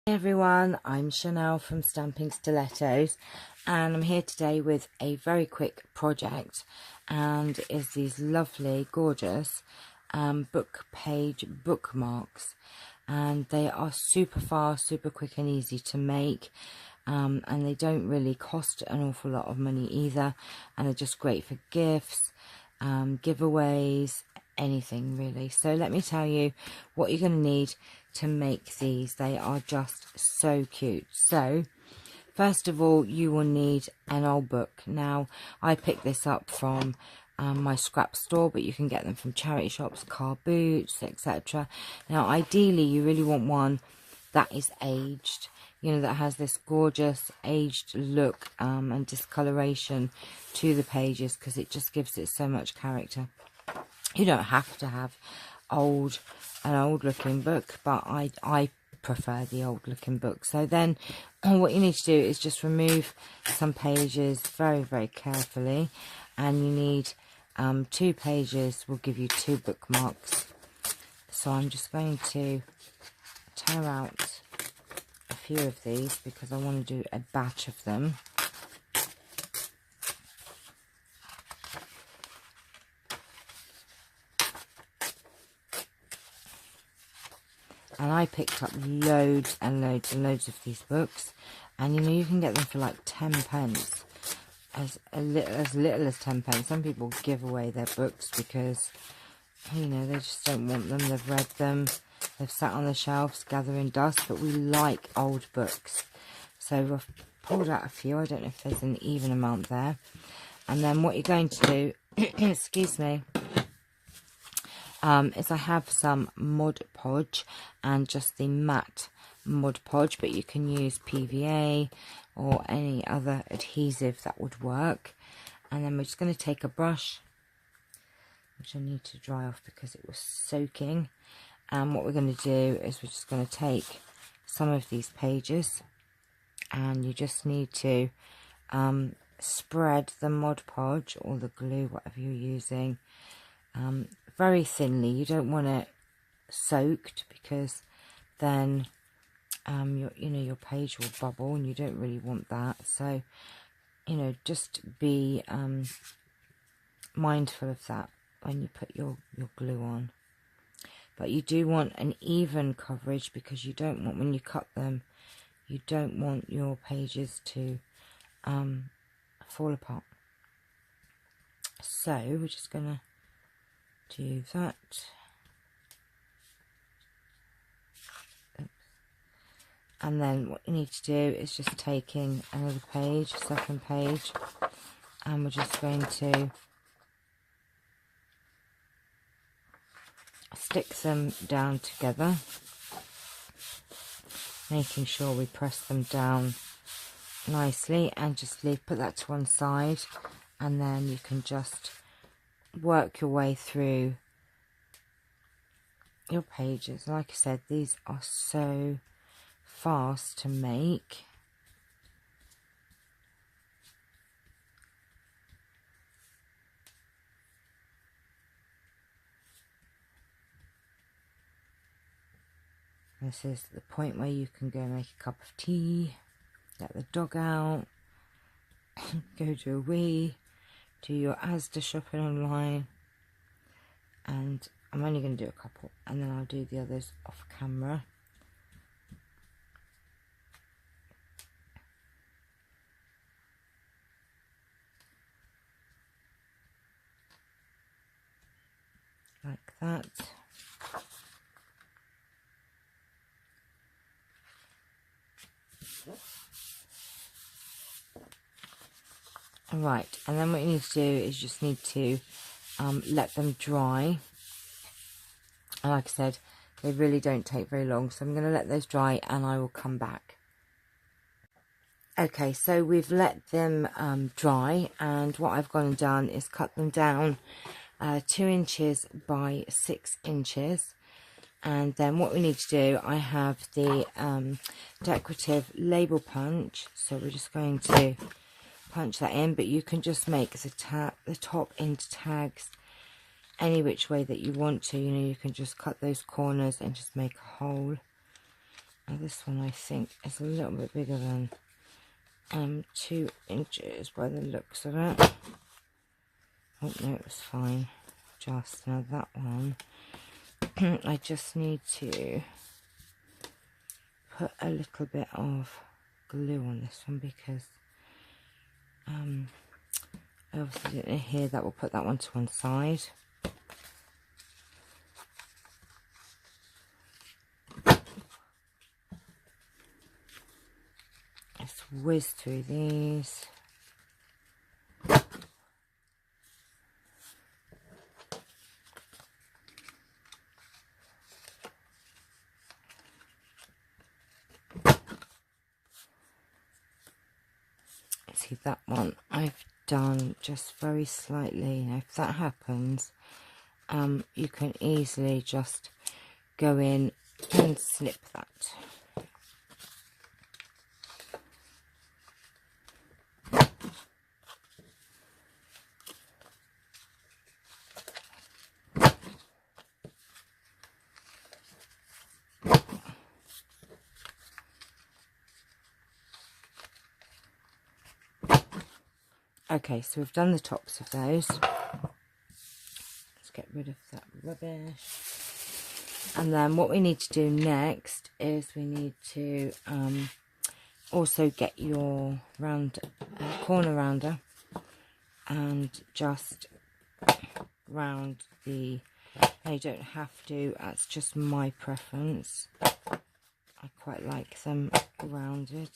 Hey everyone, I'm Chanel from Stamping Stilettos, and I'm here today with a very quick project, and is these lovely gorgeous book page bookmarks, and they are super fast, super quick and easy to make, and they don't really cost an awful lot of money either, and they're just great for gifts, giveaways, anything really. So let me tell you what you're going to need to make these. They are just so cute. So first of all, you will need an old book. Now I picked this up from my scrap store, but you can get them from charity shops, car boots, etc. Now ideally you really want one that is aged, you know, that has this gorgeous aged look and discoloration to the pages, because it just gives it so much character. You don't have to have an old looking book, but I prefer the old looking book. So then what you need to do is just remove some pages very, very carefully, and you need 2 pages will give you 2 bookmarks. So I'm just going to tear out a few of these because I want to do a batch of them. And I picked up loads and loads and loads of these books, and you know, you can get them for like 10 pence, as little as 10 pence. Some people give away their books because, you know, they just don't want them. They've read them, they've sat on the shelves gathering dust, but we like old books. So I've pulled out a few. I don't know if there's an even amount there. And then what you're going to do, excuse me, is I have some Mod Podge, and just the matte Mod Podge, but you can use PVA or any other adhesive that would work. And then we're just going to take a brush, which I need to dry off because it was soaking, and what we're going to do is we're just going to take some of these pages, and you just need to spread the Mod Podge or the glue, whatever you're using, very thinly. You don't want it soaked, because then your page will bubble, and you don't really want that. So, you know, just be mindful of that when you put your glue on. But you do want an even coverage, because you don't want, when you cut them, you don't want your pages to fall apart. So we're just gonna do that. And then what you need to do is just taking another page, second page, and we're just going to stick them down together, making sure we press them down nicely, and just put that to one side, and then you can just work your way through your pages. Like I said, these are so fast to make. This is the point where you can go make a cup of tea, let the dog out, go to a wee, do your Asda shopping online, and I'm only going to do a couple, and then I'll do the others off camera. Like that. Right, and then what you need to do is just need to let them dry. And like I said, they really don't take very long, so I'm going to let those dry and I will come back. Okay, so we've let them dry, and what I've gone and done is cut them down 2 inches by 6 inches. And then what we need to do, I have the decorative label punch, so we're just going to punch that in, but you can just make the top into tags any which way that you want to. You know, you can just cut those corners and just make a hole, Now this one I think is a little bit bigger than 2 inches by the looks of it. Oh no, it was fine. Just now that one, I just need to put a little bit of glue on this one because I obviously didn't hear that. We'll put that one to one side. Let's whiz through these. See, that one I've done just very slightly. Now if that happens, you can easily just go in and snip that. Okay, so we've done the tops of those. Let's get rid of that rubbish. And then what we need to do next is we need to also get your corner rounder and just round the... Now you don't have to, that's just my preference. I quite like them rounded.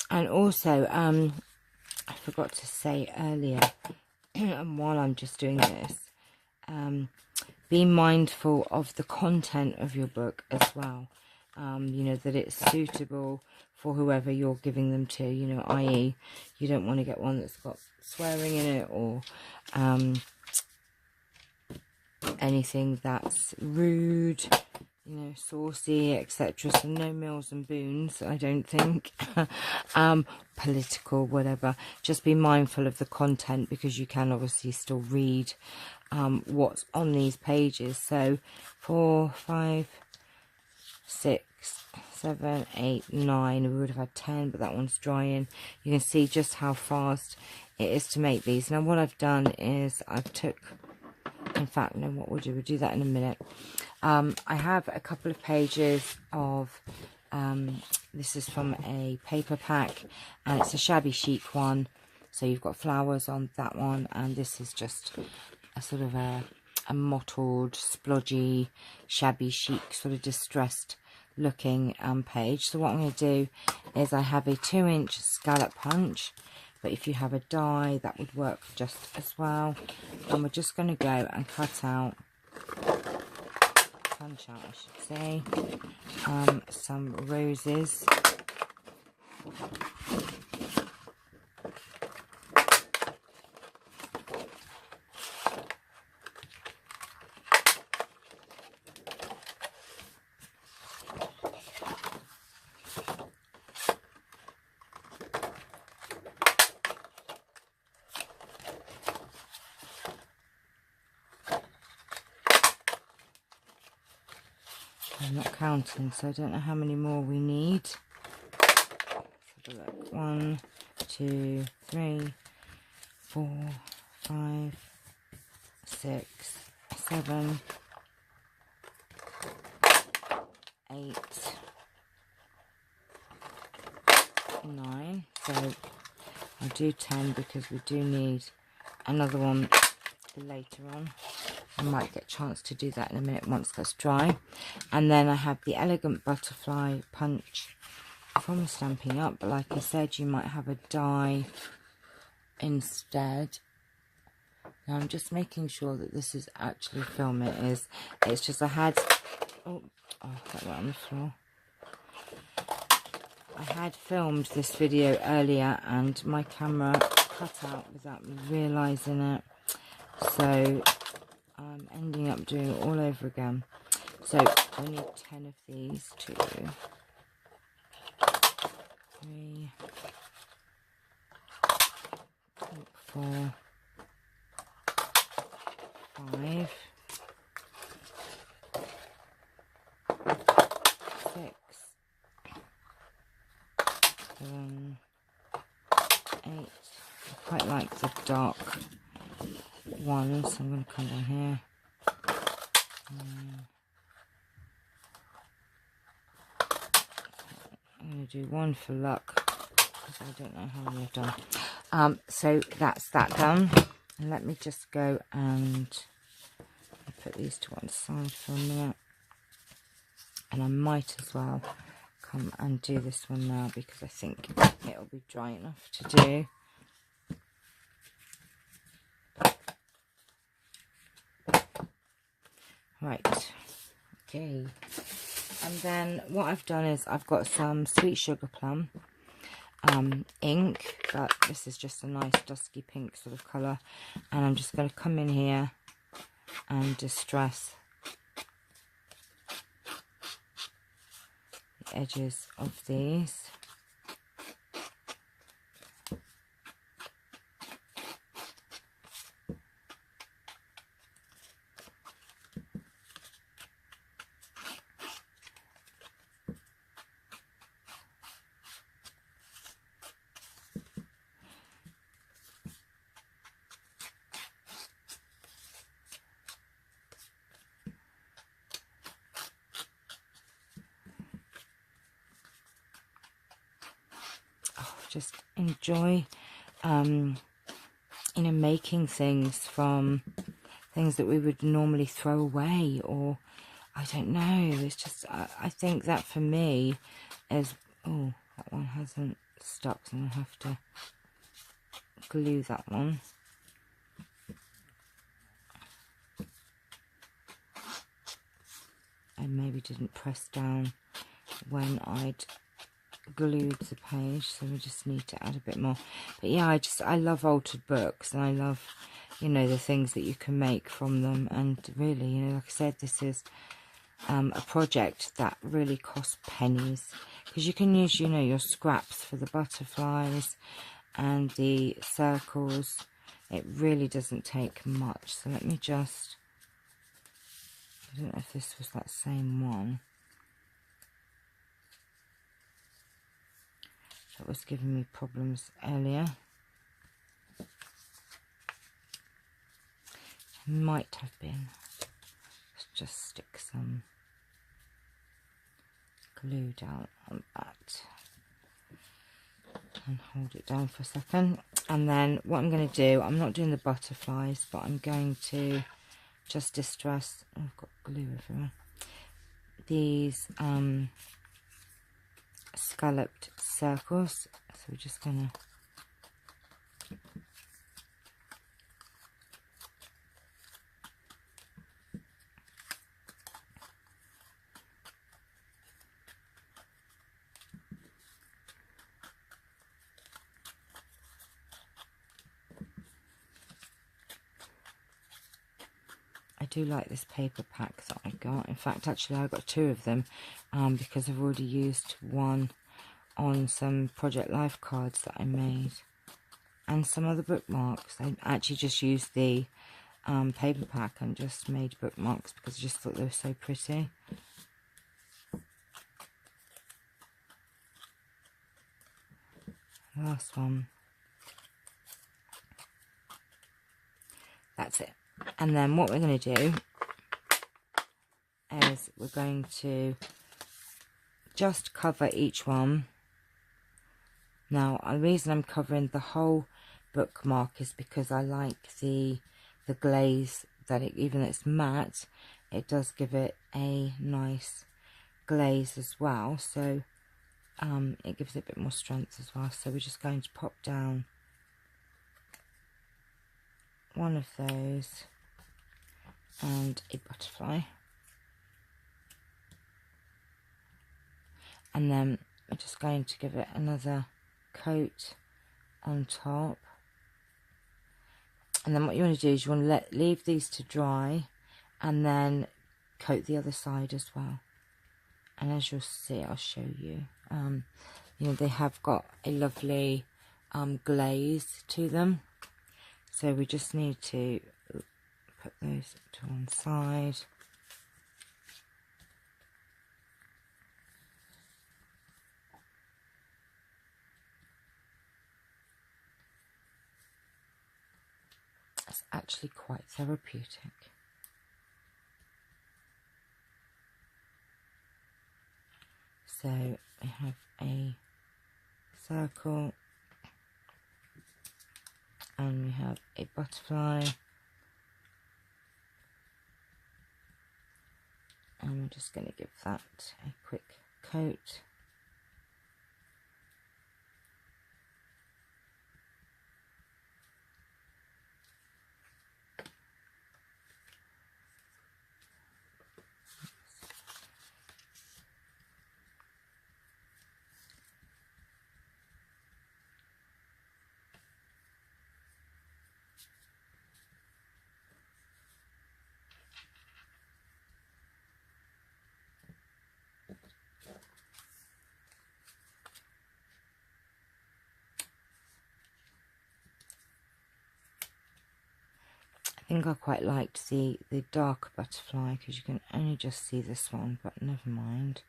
And also, I forgot to say earlier, and while I'm just doing this, be mindful of the content of your book as well. You know, that it's suitable for whoever you're giving them to, you know, i.e. you don't want to get one that's got swearing in it or anything that's rude, you know, saucy, etc. So no Mills and Boons, I don't think. Political, whatever. Just be mindful of the content because you can obviously still read what's on these pages. So 4, 5, 6, 7, 8, 9. We would have had 10, but that one's drying. You can see just how fast it is to make these. Now what I've done is I've took... In fact, no, what we'll do that in a minute. I have a couple of pages of, this is from a paper pack, and it's a shabby chic one. So you've got flowers on that one, and this is just a sort of a mottled, splodgy, shabby chic, sort of distressed looking page. So what I'm going to do is I have a 2-inch scallop punch. But if you have a die, that would work just as well. And we're just going to go and cut out, punch out I should say, some roses. I'm not counting, so I don't know how many more we need. Let's have a look. 1, 2, 3, 4, 5, 6, 7, 8, 9. So I'll do 10 because we do need another one later on. I might get a chance to do that in a minute once that's dry. And then I have the Elegant Butterfly punch from Stampin' Up, but like I said, you might have a die instead. Now I'm just making sure that this is actually film. It is. It's just I had that went on the floor. I had filmed this video earlier and my camera cut out without me realising it. So I'm ending up doing it all over again. So I need 10 of these. 2, 3, 4, 5, 6, 7, 8. I quite like the dark ones, so I'm going to come down here. I'm going to do 1 for luck, because I don't know how many I've done. So that's that done. And let me just go and put these to one side for a minute. And I might as well come and do this one now, because I think it'll be dry enough to do. Right, okay. And then what I've done is I've got some Sweet Sugar Plum ink, but this is just a nice dusky pink sort of colour. And I'm just going to come in here and distress the edges of these. Just enjoy, you know, making things from things that we would normally throw away, or I don't know. It's just, I think that for me is, oh, that one hasn't stuck, so I'm going to have to glue that one. I maybe didn't press down when I'd glued the page, so we just need to add a bit more. But yeah, I love altered books, and I love, you know, the things that you can make from them. And really, you know, like I said, this is a project that really costs pennies, because you can use, you know, your scraps for the butterflies and the circles. It really doesn't take much. So let me just, I don't know if this was that same one that was giving me problems earlier. Might have been. Let's just stick some glue down on that and hold it down for a second. And then what I'm going to do, I'm not doing the butterflies, but I'm going to just distress, oh, I've got glue everywhere, these scalloped circles. So we're just going to I do like this paper pack that I got. In fact, actually I got 2 of them because I've already used one on some Project Life cards that I made and some other bookmarks. I actually just used the paper pack and just made bookmarks because I just thought they were so pretty. Last one. That's it. And then what we're going to do is we're going to just cover each one. Now, the reason I'm covering the whole bookmark is because I like the glaze that it, even though it's matte, it does give it a nice glaze as well. So it gives it a bit more strength as well. So we're just going to pop down one of those and a butterfly, and then we're just going to give it another coat on top. And then what you want to do is you want to leave these to dry, and then coat the other side as well. And as you'll see, I'll show you. You know, they have got a lovely glaze to them. So we just need to put those to one side. It's actually quite therapeutic. So we have a circle, and we have a butterfly, and we're just going to give that a quick coat. I think I quite liked the dark butterfly, because you can only just see this one, but never mind.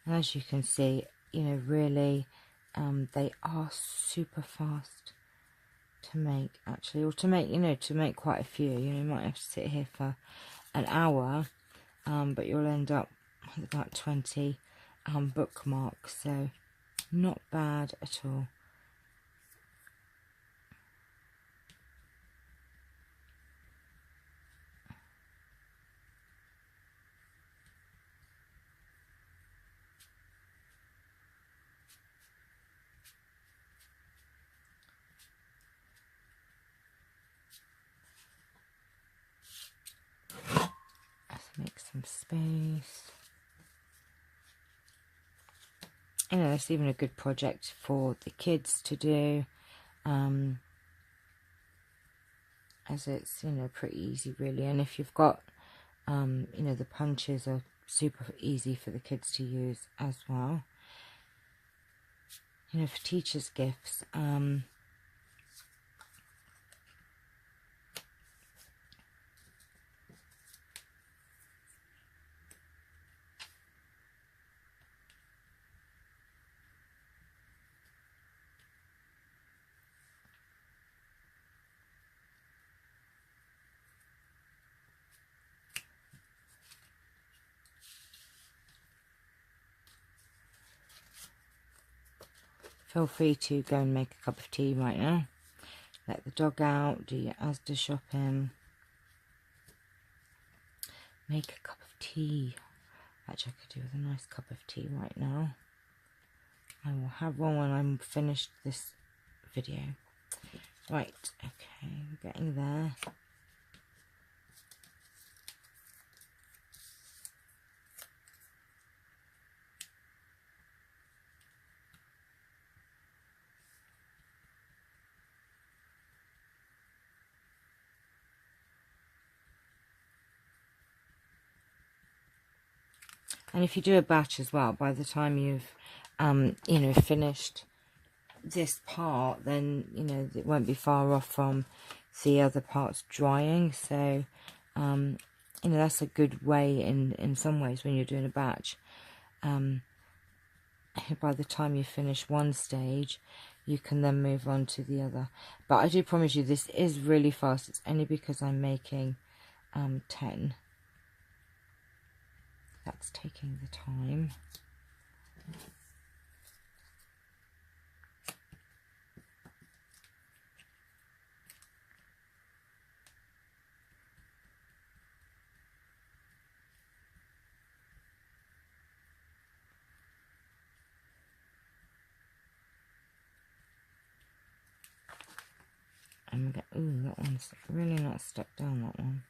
And as you can see, you know, really, they are super fast to make, actually, or to make, you know, to make quite a few. You know, you might have to sit here for an hour, but you'll end up with about 20 bookmarks, so not bad at all. Let's make some space. You know, it's even a good project for the kids to do, as it's, you know, pretty easy really. And if you've got, you know, the punches are super easy for the kids to use as well. You know, for teachers' gifts, feel free to go and make a cup of tea right now. Let the dog out, do your Asda shopping. Make a cup of tea. Actually, I could do with a nice cup of tea right now. I will have one when I'm finished this video. Right, okay, we're getting there. And if you do a batch as well, by the time you've, you know, finished this part, then, you know, it won't be far off from the other parts drying. So, you know, that's a good way in some ways when you're doing a batch. By the time you finish one stage, you can then move on to the other. But I do promise you, this is really fast. It's only because I'm making 10. That's taking the time. And we get, ooh, that one's really not stuck down, that one.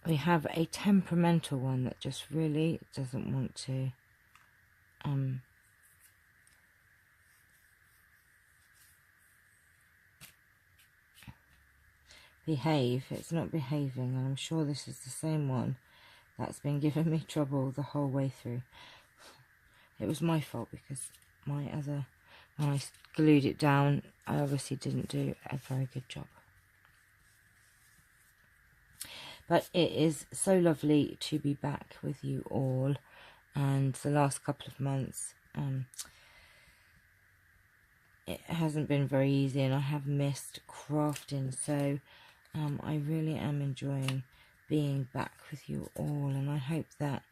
We have a temperamental one that just really doesn't want to behave. It's not behaving, and I'm sure this is the same one that's been giving me trouble the whole way through. It was my fault because my other, when I glued it down, I obviously didn't do a very good job. But it is so lovely to be back with you all, and the last couple of months it hasn't been very easy, and I have missed crafting, so I really am enjoying being back with you all, and I hope that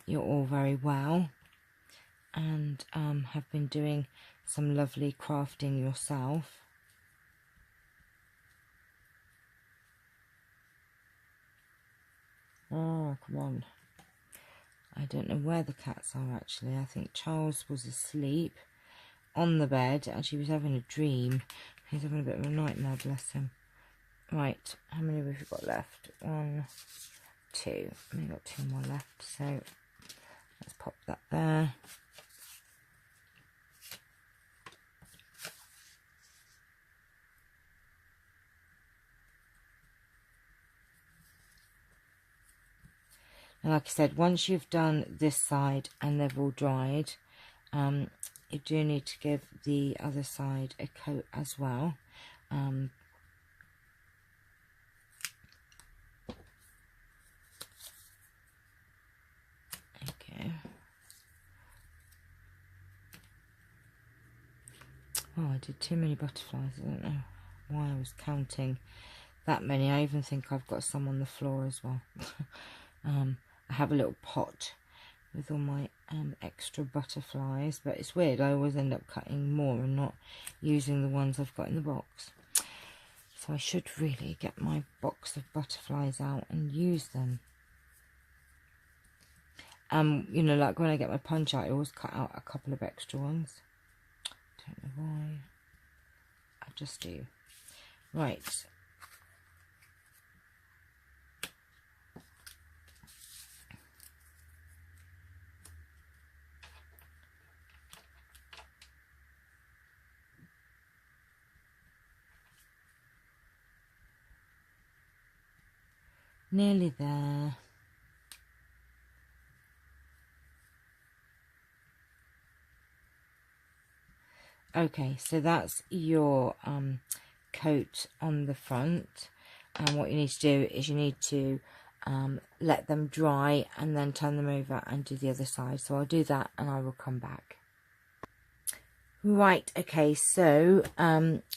you're all very well and have been doing some lovely crafting yourself. Oh, come on. I don't know where the cats are actually. I think Charles was asleep on the bed. Actually, he was having a dream. He's having a bit of a nightmare, bless him. Right, how many have we got left? 1, 2. We've got 2 more left, so let's pop that there. And like I said, once you've done this side and they've all dried, you do need to give the other side a coat as well. Okay. Oh, I did too many butterflies. I don't know why I was counting that many. I even think I've got some on the floor as well. I have a little pot with all my extra butterflies, but it's weird, I always end up cutting more and not using the ones I've got in the box. So I should really get my box of butterflies out and use them. You know, like when I get my punch out, I always cut out a couple of extra ones. Don't know why. I just do. Right. Nearly there. Okay, so that's your coat on the front, and what you need to do is you need to let them dry and then turn them over and do the other side. So I'll do that and I will come back. Right, okay, so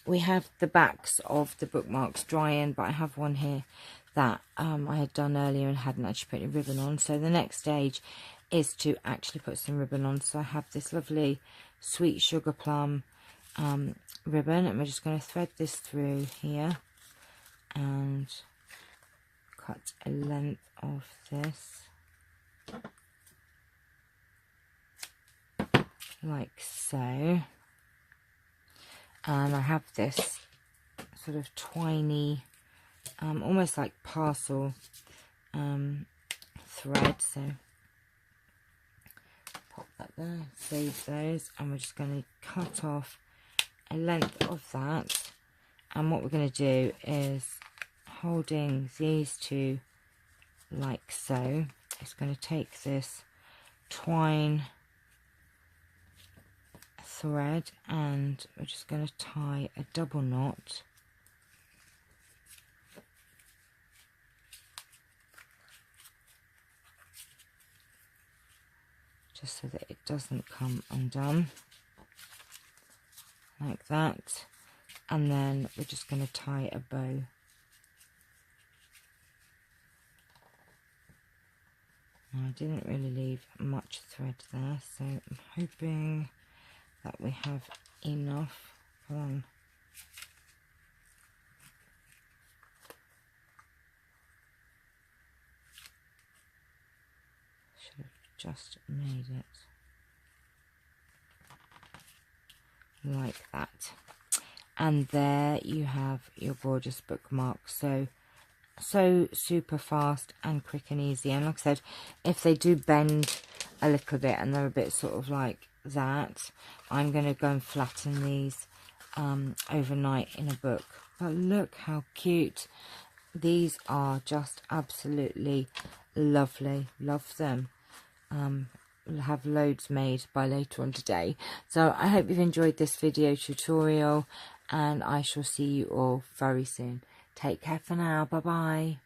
we have the backs of the bookmarks drying, but I have one here that I had done earlier and hadn't actually put any ribbon on. So the next stage is to actually put some ribbon on. So I have this lovely sweet sugar plum ribbon, and we're just going to thread this through here and cut a length of this like so. And I have this sort of twiny, almost like parcel thread, so pop that there, save those, and we're just going to cut off a length of that. And what we're going to do is, holding these two like so, it's going to take this twine thread and we're just going to tie a double knot just so that it doesn't come undone like that, and then we're just going to tie a bow. Now, I didn't really leave much thread there, so I'm hoping that we have enough. Come on. Should have just made it like that. And there you have your gorgeous bookmarks. So super fast and quick and easy. And like I said, if they do bend a little bit and they're a bit sort of like that, I'm going to go and flatten these overnight in a book. But look how cute. These are just absolutely lovely. Love them. We'll have loads made by later on today. So I hope you've enjoyed this video tutorial, and I shall see you all very soon. Take care for now. Bye bye.